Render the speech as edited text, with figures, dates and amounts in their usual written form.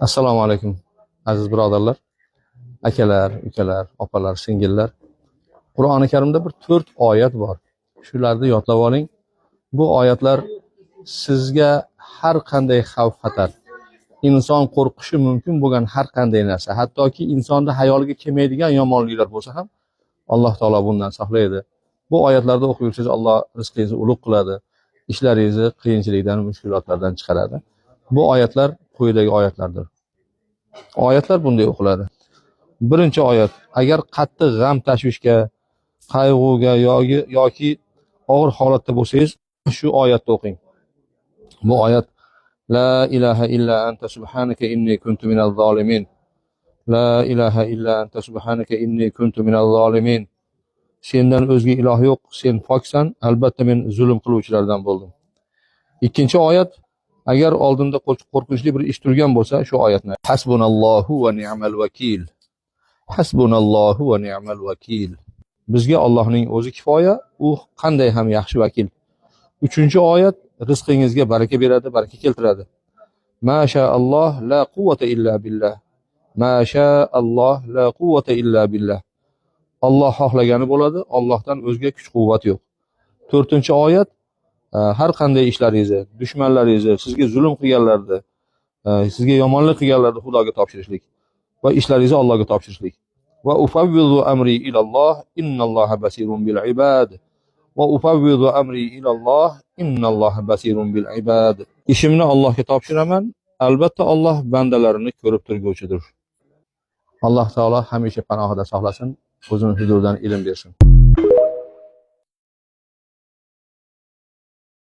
Assalomu alaykum aziz birodarlar, akalar, ukalar, opalar, singillar. Qur'oni Karimda bir 4 oyat bor. Shularni yodlab oling. Bu oyatlar sizga har qanday xavf-xatar, inson qo'rqishi mumkin bo'lgan har qanday narsa, hattoki insonning hayoliga kelmaydigan yomonliklar bo'lsa ham Alloh taolo bundan saqlaydi. Bu oyatlarda o'qib yursangiz Alloh rizqingizni ulug' qiladi, ishlaringizni qiyinchilikdan, mushkulotlardan chiqaradi. Bu oyatlar quyidagi oyatlardir. Oyatlar bunday o'qiladi. Birinchi oyat: agar qattiq g'am tashvishga, qayg'uga yoki og'ir holatda bo'lsangiz, shu oyatni o'qing. Bu oyat: La ilaha illa anta subhanaka inni kuntu minaz zolimin. La ilaha illa anta subhanaka inni kuntu minaz zolimin. Sendan o'zga iloh yo'q, sen poksan, albatta men zulm qiluvchilardan bo'ldim. Ikkinchi oyat: agar oldinda qo'rqinchli bir ish turgan bo'lsa, shu oyatni: Hasbunallohu va ni'mal vakil. Hasbunallohu va ni'mal vakil. Bizga Allohning o'zi kifoya, u qanday ham yaxshi vakil. Uchinchi oyat: rizqingizga baraka beradi, baraka keltiradi. Mashaalloh la quvvata illa billah. Mashaalloh la quvvata illa billah. Alloh xohlagani bo'ladi, Allohdan o'zga kuch-quvvat yo'q. To'rtinchi oyat: har qanday ishlaringizni, dushmanlaringizni, sizga zulm qilganlarni, sizga yomonlik qilganlarni Xudoga topshirishlik va ishlaringizni Allohga topshirishlik. Va ufawwidu amri ilalloh innalloha basirun bil ibad. Va ufawwidu amri ilalloh innalloha basirun bil ibad. Ishimni Allohga topshiraman, albatta Alloh bandalarini ko'rib turguvchidir. Alloh taolo hamisha panohida saqlasin, o'zining huzuridan ilm bersin.